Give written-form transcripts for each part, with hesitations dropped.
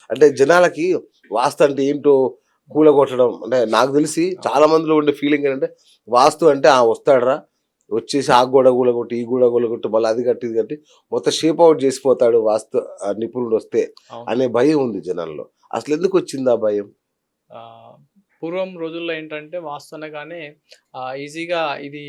అంటే జనాలకి వాస్తు అంటే ఏంటో కూలగొట్టడం అంటే నాకు తెలిసి చాలా మందిలో ఉండే ఫీలింగ్ ఏంటంటే వాస్తు అంటే వస్తాడరా వచ్చేసి ఆ గోడ కూలగొట్టి ఈ గోడ కూలగొట్టి మళ్ళీ అది కట్టి ఇది కట్టి మొత్తం షేప్ అవుట్ చేసిపోతాడు వాస్తు నిపుణుడు వస్తే అవును. అనే భయం ఉంది జనాల్లో. అసలు ఎందుకు వచ్చింది ఆ భయం? ఆహ్, పూర్వం రోజుల్లో ఏంటంటే వాస్తు అనగానే ఈజీగా ఇది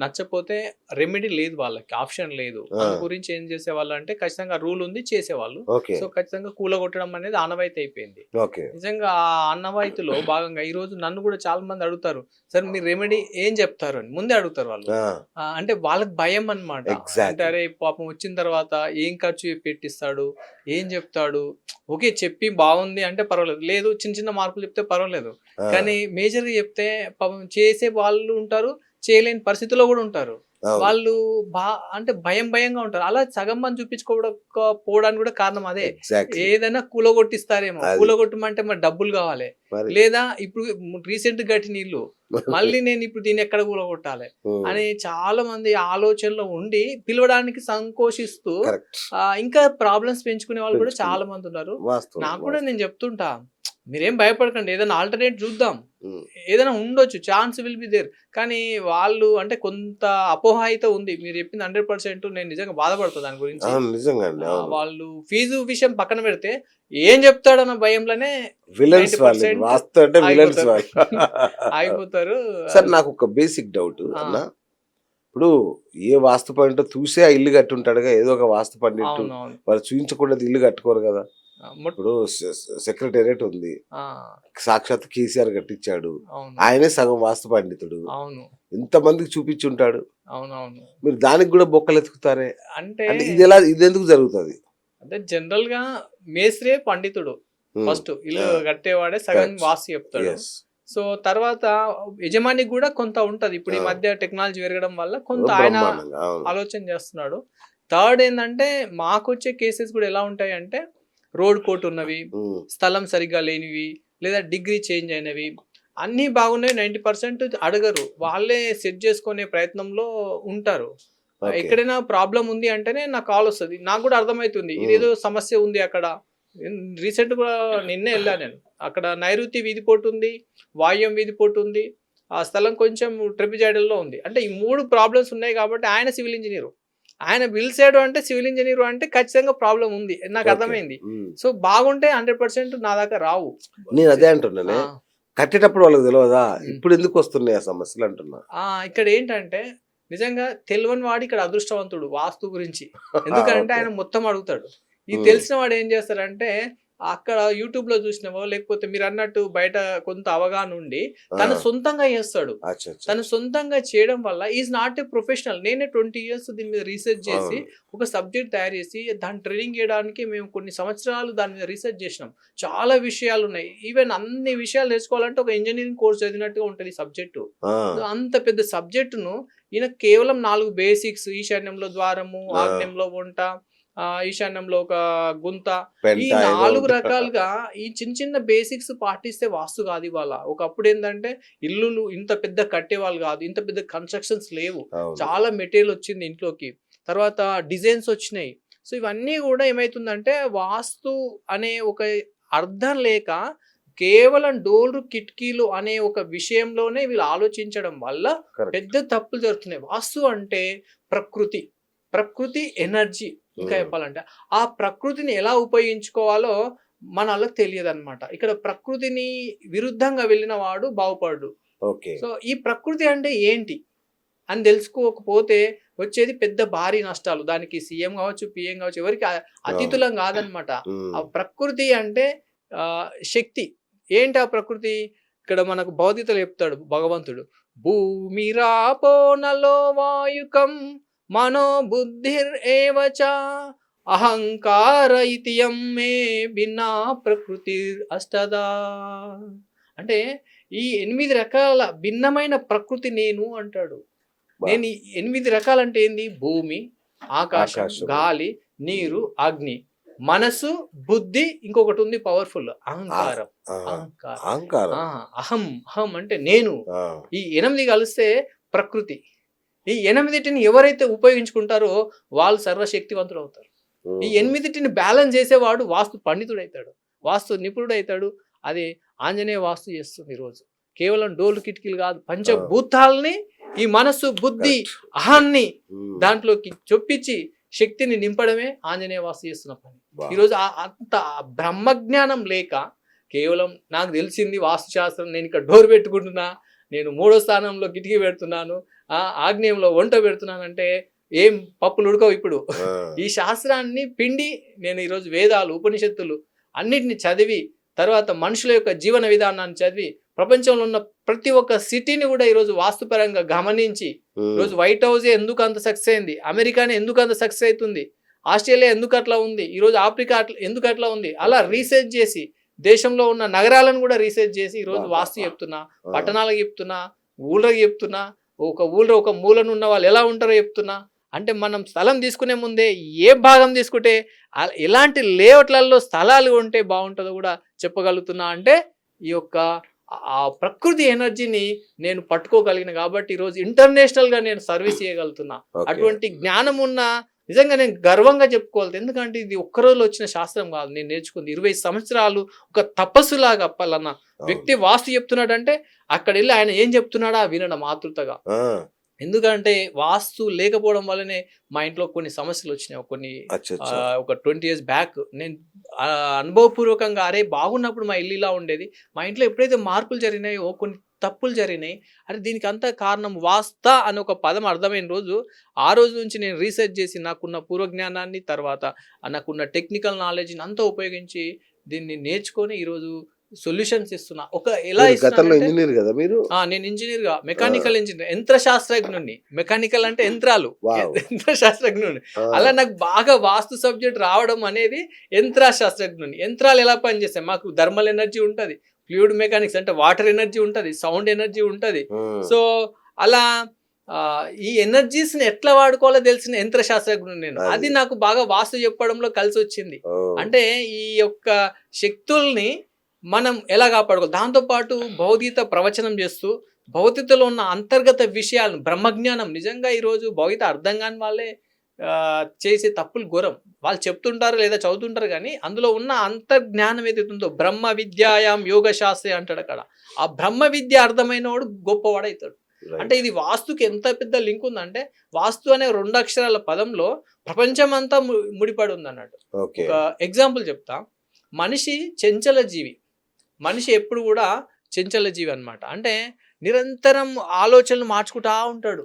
నచ్చపోతే రెమెడీ లేదు వాళ్ళకి. ఆప్షన్ లేదు. ఆ! అందు గురించి ఏం చేసేవాళ్ళంటే ఖచ్చితంగా రూల్ ఉంది చేసేవాళ్ళు. ఓకే. సో, ఖచ్చితంగా కూలగొట్టడం అనేది ఆనవాయితీ అయిపోయింది. ఓకే. నిజంగా ఆ ఆనవాయితీలో భాగంగా ఈరోజు నన్ను కూడా చాలా మంది అడుగుతారు. సార్ మీరు రెమెడీ ఏం చెప్తారు అని ముందే అడుగుతారు వాళ్ళు. ఆ! అంటే వాళ్ళకి భయం అన్నమాట. అంటే ఎగ్జాక్ట్‌లీ. అరే పాపం వచ్చిన తర్వాత ఏం ఖర్చు పెట్టిస్తాడు? ఏం చెప్తాడు? ఓకే. చెప్పి బావుంది అంటే పర్వాలేదు. లేదు చిన్న చిన్న మార్పులు చెప్తే పర్వాలేదు. ఆ! కానీ మేజర్‌గా చెప్తే పాపం చేసే వాళ్ళు ఉంటారు. చేయలేని పరిస్థితిలో గూడా ఉంటారు. అవును. వాళ్ళు బా అంటే భయంగా ఉంటారు. అలా సగం మంది చూపించుకోవడానికి కూడా కారణం అదే. ఎగ్జాక్ట్‌లీ. ఏదైనా కూలగొట్టిస్తారేమో. అది. కూలగొట్టమంటే మరి డబ్బులు కావాలి. మరి. లేదా ఇప్పుడు రీసెంట్‌గా కట్టిన ఇల్లు. మళ్ళీ నేను ఇప్పుడు దీన్ని ఎక్కడ కూలగొట్టాలి? హ్మ్. అని చాలా మంది ఆలోచనలో ఉండి పిలవడానికి సంకోచిస్తూ కరెక్ట్. ఇంకా ప్రాబ్లమ్స్ పెంచుకునే వాళ్ళు కూడా పెంచుకున్నా. చాలా మంది ఉన్నారు. వాస్తవం. నాకు కూడా నేను వాస్తవం. చెప్తుంటా. మీరేం భయపడకండి. ఏదైనా ఆల్టర్‌నేట్ చూద్దాం. హ్మ్. ఏదైనా ఉండొచ్చు. Chance will be there. కానీ వాళ్ళు అంటే కొంత అపోహ అయితే ఉంది. మీరు చెప్పింది 100% నేను నిజంగా బాధపడతా దాని గురించి. అవును. నిజంగా అండి. అవును. వాళ్ళు ఫీజు విషయం పక్కన పెడితే ఏం చెప్తాడన్న భయంలోనే విలన్స్ వాళ్ళు. 90% వాస్తు అంటే విలన్స్ ఆగిపోతారు. వాళ్ళు. ఆగిపోతారు. సార్ నాకొక బేసిక్ డౌట్ అన్న. ఆ! ఇప్పుడు ఏ వాస్తు పండితో చూసే ఆ ఇల్లు కట్టుంటాడుగా. ఏదో ఒక వాస్తు పండిట్టు అవునవును. వాళ్ళు చూయించకుండా ఇల్లు కట్టుకోరు కదా! ఆ! మొట్ ఇప్పుడు సెక్రటేరియట్ ఉంది. ఆ! సాక్షాత్ కేసీఆర్ కట్టించాడు. అవును. ఆయనే సగం వాస్తు పండితుడు. అవును. ఎంతమందికి చూపించుంటాడు. అవునవును. మీరు దానికి కూడా బొక్కలెతుకుతారే. అంటే అంటే ఇదెందుకు జరుగుతది? అంటే జనరల్‌గా మేస్త్రే పండితుడు. హ్మ్. ఫస్ట్ ఆ! ఇల్లు కట్టేవాడే సగం కరెక్ట్. వాస్తు చెప్తాడు. యెస్. సో, తర్వాత యజమానికి గూడా కొంత ఉంటది. ఇప్పుడు ఈ ఆ! మధ్య టెక్నాలజీ పెరగడం వల్ల కొంత ఆయన బ్రహ్మాండంగా. అవును. ఆలోచన చేస్తున్నాడు. థర్డ్ ఏందంటే మాకొచ్చే కేసెస్ గూడా ఎలా ఉంటాయంటే రోడ్ కోటున్నవి, హ్మ్. స్థలం సరిగ్గా లేనివి, లేదా డిగ్రీ చేంజ్ అయినవి. అన్నీ బాగున్నాయి 90% అడగరు. వాళ్ళే సెట్ చేసుకునే ప్రయత్నంలో ఉంటారు. ఓకే. ఎక్కడైనా ప్రాబ్లమ్ ఉంది అంటేనే నాకు కాలొస్తది. నాకు గూడా అర్థమైతుంది. హ్మ్. ఇదేదో సమస్య ఉంది అక్కడ. రీసెంట్‌గా నిన్నే ఎళ్ళా నేను. అక్కడ నైరుతి వీధిపోటుంది, వాయువ్యం వీధిపోటుంది. ఆ స్థలం కొంచెం ట్రెపెజాయిడల్‌లో ఉంది. అంటే ఈ 3 ప్రాబ్లమ్స్ ఉన్నాయి కాబట్టి ఆయన సివిల్ ఇంజినీరు. ఆయన పిలిసాడు అంటే సివిల్ ఇంజినీర్ అంటే ఖచ్చితంగా ప్రాబ్లమ్ ఉంది. నాకు ఓకే. అర్థమైంది. హ్మ్. సో, బాగుంటే 100% నా దాకా రావు. నేనదే అంటున్నానే. ఆ! కట్టేటప్పుడు వాళ్ళకి తెలవదా? హ్మ్. ఇప్పుడెందుకొస్తున్నాయి ఆ సమస్యలంటున్నా. ఇక్కడేంటంటే నిజంగా తెలవని వాడు ఇక్కడ అదృష్టవంతుడు వాస్తు గురించి. ఎందుకంటే ఓకే. ఆయన మొత్తం అడుగుతాడు. ఈ హ్మ్. తెలిసిన వాడు ఏం చేస్తాడంటే అక్కడ యూట్యూబ్‌లో చూసినవో లేకపోతే మీరన్నట్టు బయట కొంత అవగాహన ఉండి ఆ! తను సొంతంగా చేస్తాడు. అచ్చా! అచ్చా! తను సొంతంగా చేయడం వల్ల ఈస్ నాట్ ఏ ప్రొఫెషనల్. నేనే 20 ఇయర్స్ దీని మీద రీసెర్చ్ చేసి అవును. ఒక సబ్జెక్ట్ తయారు చేసి దాన్ని ట్రైనింగ్ ఇయ్యడానికి మేము కొన్ని సంవత్సరాలు దాని మీద రీసెర్చ్ చేసినాం. చాలా విషయాలున్నాయి. ఈవెన్ అన్ని విషయాలు నేర్చుకోవాలంటే ఒక ఇంజినీరింగ్ కోర్స్ చదివినట్టుగా ఉంటది ఈ సబ్జెక్టు. ఆ! అంత పెద్ద సబ్జెక్ట్‌ను ఈయన కేవలం 4 బేసిక్స్ ఈశాన్యంలో ద్వారము, ఆ! ఆగ్నేయంలో వంట, ఈశాన్యంలో ఒక గుంత. ఈ పెంట ఏదో 4 ఉంది. రకాలుగా ఈ చిన్న చిన్న బేసిక్స్ పాటిస్తే వాస్తు కాదు ఇవాళ. ఒకప్పుడేందంటే ఇల్లులు ఇంత పెద్ద కట్టేవాళ్ళు కాదు. ఇంత పెద్ద కన్‌స్ట్రక్షన్స్ లేవు. అవును. చాలా మెటీరియల్ వచ్చింది ఇంట్లోకి. తర్వాత డిజైన్స్ వచ్చినాయి. సో, ఇవన్నీ కూడా ఏమైతుందంటే వాస్తు అనే ఒక అర్థం లేక కేవలం డోర్లు, కిటికీలు అనే ఒక విషయంలోనే వీళ్ళు ఆలోచించడం వల్ల కరెక్ట్. పెద్ద తప్పులు జరుగుతున్నాయి. వాస్తు అంటే ప్రకృతి. ప్రకృతి ఎనర్జీ ఇంకా హ్మ్. చెప్పాలంటే. ఆ ప్రకృతిని ఎలా ఉపయోగించుకోవాలో మనోళ్ళకి తెలియదనమాట. ఇక్కడ ప్రకృతిని విరుద్ధంగా వెళ్ళిన వాడు బాగుపడడు. ఓకే. సో, ఈ ప్రకృతి అంటే ఏంటి? అని తెలుసుకోకపోతే వచ్చేది పెద్ద భారీ నష్టాలు. దానికి సీఎం గావచ్చు, పీఎం గావచ్చు ఎవరికీ అవును. అతిథులం గాదనమాట. ఆ హ్మ్. ప్రకృతి అంటే శక్తి. ఏంటి ఆ ప్రకృతి? ఇక్కడ మనకు భగవద్గీతలో చెప్తాడు భగవంతుడు. భూమిరాపో నలో వాయుకం మనో బుద్ధిర్ ఏవ చ అహంకార ఇతి యం మే భిన్నా ప్రకృతిర్ అష్టదా. అంటే ఈ 8 రకాల భిన్నమైన ప్రకృతి నేను అంటాడు. అబ్బా! నేను ఈ 8 రకాలంటే ఏంది? భూమి, ఆకాశం, ఆకాశము. గాలి, హ్మ్. నీరు, అగ్ని, మనసు, బుద్ధి ఇంకొకటుంది పవర్‌ఫుల్ ఆ! అహంకారం. ఆ! అహంకారం. అహంకారం. ఆ! అహం అంటే నేను. ఆ! ఈ 8 కలిస్తే ప్రకృతి. ఈ 8టిని ఎవరైతే ఉపయోగించుకుంటారో వాళ్ళు సర్వశక్తివంతులవుతారు. ఈ హుహు. 8టిని బ్యాలెన్స్ చేసేవాడు వాస్తు పండితుడైతాడు. వాస్తు నిపుణుడు అవుతాడు. అది ఆంజనేయ వాస్తు చేస్తుంది ఈరోజు. కేవలం డోలు కిటికీలు కాదు, పంచభూతాలని ఈ మనస్సు బుద్ధి అహాన్ని దాంట్లోకి చొప్పించి శక్తిని నింపడమే ఆంజనేయ వాస్తు చేస్తున్న పని. ఈరోజు అంత బ్రహ్మజ్ఞానం లేక కేవలం నాకు తెలిసింది వాస్తు శాస్త్రం, నేను ఇక్కడ డోర్ పెట్టుకుంటున్నా, నేను 3వ స్థానంలో కిటికీ పెడుతున్నాను, ఆగ్నేయంలో వంట పెడుతున్నానంటే ఏం పప్పులు ఉడకవు ఇప్పుడు. ఈ శాస్త్రాన్ని పిండి నేను ఈరోజు వేదాలు ఉపనిషత్తులు అన్నిటిని చదివి తర్వాత మనుషుల యొక్క జీవన విధానాన్ని చదివి ప్రపంచంలో ఉన్న ప్రతి ఒక్క సిటీని కూడా ఈరోజు వాస్తుపరంగా గమనించి ఈరోజు వైట్ హౌస్ ఎందుకు అంత సక్సెస్ అయింది, అమెరికానే ఎందుకు అంత సక్సెస్ అవుతుంది, ఆస్ట్రేలియా ఎందుకు అట్లా ఉంది, ఈరోజు ఆఫ్రికా ఎందుకు అట్లా ఉంది, అలా రీసెర్చ్ చేసి దేశంలో ఉన్న నగరాలను కూడా రీసెర్చ్ చేసి ఈరోజు వాస్తు చెప్తున్నా, పట్టణాలకు చెప్తున్నా, ఊళ్ళకి చెప్తున్నా, ఒక ఊళ్ళో ఒక మూలను ఉన్న వాళ్ళు ఎలా ఉంటారో చెప్తున్నా. అంటే మనం స్థలం తీసుకునే ముందే ఏ భాగం తీసుకుంటే ఎలాంటి లేఅవుట్లలో స్థలాలు ఉంటే బాగుంటుందో కూడా చెప్పగలుగుతున్నా. అంటే ఈ యొక్క ఆ ప్రకృతి ఎనర్జీని నేను పట్టుకోగలిగిన కాబట్టి ఈరోజు ఇంటర్నేషనల్గా నేను సర్వీస్ చేయగలుగుతున్నా. అటువంటి జ్ఞానం ఉన్న నిజంగా నేను గర్వంగా చెప్పుకోవాలి. ఎందుకంటే ఇది ఒక్కరోజులో వచ్చిన శాస్త్రం కాదు, నేను నేర్చుకుంది 20 సంవత్సరాలు ఒక తపస్సులాగా. పలానా వ్యక్తి వాస్తు చెప్తున్నాడంటే అక్కడ వెళ్ళి ఆయన ఏం చెప్తున్నాడా వినడం ఆతృతగా. ఎందుకంటే వాస్తు లేకపోవడం వల్లనే మా ఇంట్లో కొన్ని సమస్యలు వచ్చినాయి. ఒక 20 years బ్యాక్ నేను అనుభవపూర్వకంగా అరే బాగున్నప్పుడు మా ఇల్లు ఇలా ఉండేది, మా ఇంట్లో ఎప్పుడైతే మార్పులు జరిగినాయో కొన్ని తప్పులు జరిగినాయి. అరే దీనికి అంతా కారణం వాస్తా అని ఒక పదం అర్థమైన రోజు, ఆ రోజు నుంచి నేను రీసెర్చ్ చేసి నాకున్న పూర్వజ్ఞానాన్ని తర్వాత నాకున్న టెక్నికల్ నాలెడ్జ్ని అంతా ఉపయోగించి దీన్ని నేర్చుకొని ఈరోజు సొల్యూషన్స్ ఇస్తున్నా. ఒక ఎలా ఇంజనీర్ కదా మీరు? నేను ఇంజనీర్ గా మెకానికల్ ఇంజనీర్, యంత్ర శాస్త్రజ్ఞుని. మెకానికల్ అంటే యంత్రాలు, యంత్ర శాస్త్రజ్ఞుని. అలా నాకు బాగా వాస్తు సబ్జెక్ట్ రావడం అనేది యంత్ర శాస్త్రజ్ఞుని. యంత్రాలు ఎలా పనిచేస్తాయి, మాకు థర్మల్ ఎనర్జీ ఉంటుంది, ఫ్లూయిడ్ మెకానిక్స్ అంటే వాటర్ ఎనర్జీ ఉంటుంది, సౌండ్ ఎనర్జీ ఉంటుంది. సో అలా ఈ ఎనర్జీస్ ని ఎట్లా వాడుకోవాలో తెలిసిన యంత్ర శాస్త్రజ్ఞుడు నేను. అది నాకు బాగా వాస్తు చెప్పడంలో కలిసి వచ్చింది. అంటే ఈ యొక్క శక్తుల్ని మనం ఎలా కాపాడుకోవాలి, దాంతోపాటు భౌతికత ప్రవచనం చేస్తూ భౌతికతలో ఉన్న అంతర్గత విషయాలను బ్రహ్మజ్ఞానం. నిజంగా ఈరోజు భౌతికత అర్థం కాని వాళ్ళే చేసే తప్పులు ఘోరం. వాళ్ళు చెప్తుంటారు లేదా చదువుతుంటారు కానీ అందులో ఉన్న అంతర్జ్ఞానం ఏదైతే ఉందో బ్రహ్మ విద్యాయాం యోగ శాస్త్రి అంటాడు అక్కడ. ఆ బ్రహ్మ విద్య అర్థమైన వాడు గొప్పవాడు అవుతాడు. అంటే ఇది వాస్తుకి ఎంత పెద్ద లింక్ ఉందంటే, వాస్తు అనే 2 అక్షరాల పదంలో ప్రపంచం అంతా ముడిపడి ఉంది అన్నట్టు. ఒక ఎగ్జాంపుల్ చెప్తా. మనిషి చంచల జీవి, మనిషి ఎప్పుడు కూడా చంచల జీవి అన్నమాట. అంటే నిరంతరం ఆలోచనలు మార్చుకుంటా ఉంటాడు.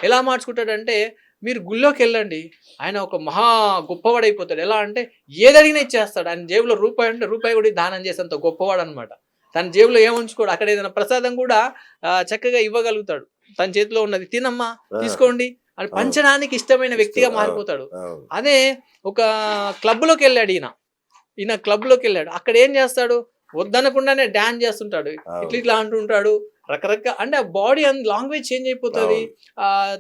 ఎలా మార్చుకుంటాడంటే, మీరు గుళ్ళోకి వెళ్ళండి, ఆయన ఒక మహా గొప్పవాడైపోతాడు. ఎలా అంటే ఏదడిగినా ఇచ్చేస్తాడు. ఆయన జేబులో రూపాయి అంటే రూపాయి కూడా దానం చేసేంత గొప్పవాడు అనమాట. తన జేబులో ఏముంచుకోడు. అక్కడ ఏదైనా ప్రసాదం కూడా చక్కగా ఇవ్వగలుగుతాడు. తన చేతిలో ఉన్నది తినమ్మా తీసుకోండి అని పంచడానికి ఇష్టమైన వ్యక్తిగా మారిపోతాడు. అదే ఒక క్లబ్లోకి వెళ్ళాడు ఈయన క్లబ్లోకి వెళ్ళాడు. అక్కడ ఏం చేస్తాడు, వద్దనకుండానే డాన్స్ చేస్తుంటాడు, ఇట్లా అంటుంటాడు రకరకాల. అంటే ఆ బాడీ అండ్ లాంగ్వేజ్ చేంజ్ అయిపోతుంది.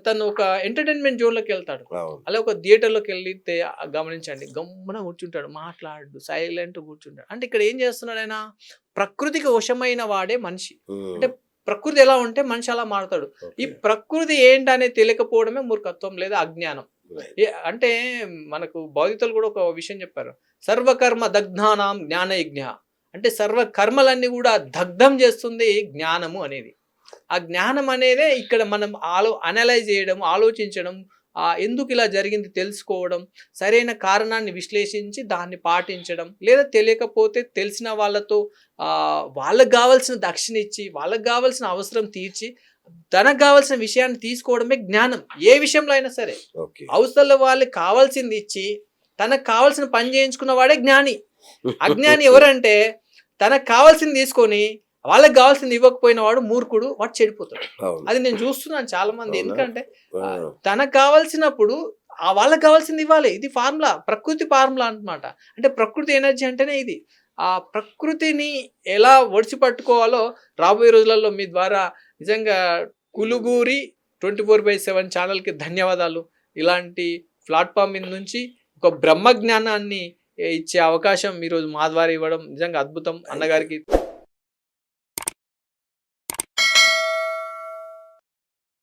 తను ఒక ఎంటర్టైన్మెంట్ జోన్లోకి వెళ్తాడు. అలా ఒక థియేటర్లోకి వెళ్తే గమనించండి, గమ్మున కూర్చుంటాడు, మాట్లాడు, సైలెంట్ కూర్చుంటాడు. అంటే ఇక్కడ ఏం చేస్తున్నాడు, ఆయన ప్రకృతికి వశమైన వాడే మనిషి. అంటే ప్రకృతి ఎలా ఉంటే మనిషి అలా మారుతాడు. ఈ ప్రకృతి ఏంటనేది తెలియకపోవడమే మూర్ఖత్వం లేదా అజ్ఞానం. అంటే మనకు భౌతికలు కూడా ఒక విషయం చెప్పారు, సర్వకర్మ దగ్ధానాం జ్ఞానయజ్ఞ. అంటే సర్వ కర్మలన్నీ కూడా దగ్ధం చేస్తుంది జ్ఞానము అనేది. ఆ జ్ఞానం అనేదే ఇక్కడ మనం అనలైజ్ చేయడం, ఆలోచించడం, ఎందుకు ఇలా జరిగింది తెలుసుకోవడం, సరైన కారణాన్ని విశ్లేషించి దాన్ని పాటించడం, లేదా తెలియకపోతే తెలిసిన వాళ్ళతో వాళ్ళకు కావాల్సిన దక్షిణ ఇచ్చి వాళ్ళకు కావాల్సిన అవసరం తీర్చి తనకు కావాల్సిన విషయాన్ని తీసుకోవడమే జ్ఞానం. ఏ విషయంలో అయినా సరే అవసరాల వాళ్ళకి కావాల్సింది ఇచ్చి తనకు కావాల్సిన పని చేయించుకున్న వాడే జ్ఞాని. అజ్ఞాని ఎవరంటే తనకు కావాల్సింది తీసుకొని వాళ్ళకి కావాల్సింది ఇవ్వకపోయిన వాడు మూర్ఖుడు, వాడు చెడిపోతాడు. అది నేను చూస్తున్నాను చాలా మంది. ఎందుకంటే తనకు కావాల్సినప్పుడు వాళ్ళకి కావాల్సింది ఇవ్వాలి. ఇది ఫార్ములా, ప్రకృతి ఫార్ములా అన్నమాట. అంటే ప్రకృతి ఎనర్జీ అంటేనే ఇది. ఆ ప్రకృతిని ఎలా ఒడిసి పట్టుకోవాలో రాబోయే రోజులలో మీ ద్వారా నిజంగా కులుగూరి 24/7 ఛానల్కి ధన్యవాదాలు. ఇలాంటి ప్లాట్ఫామ్ మీద నుంచి ఒక బ్రహ్మజ్ఞానాన్ని ఇచ్చే అవకాశం ఈరోజు మా ద్వారా ఇవ్వడం నిజంగా అద్భుతం. అన్నగారికి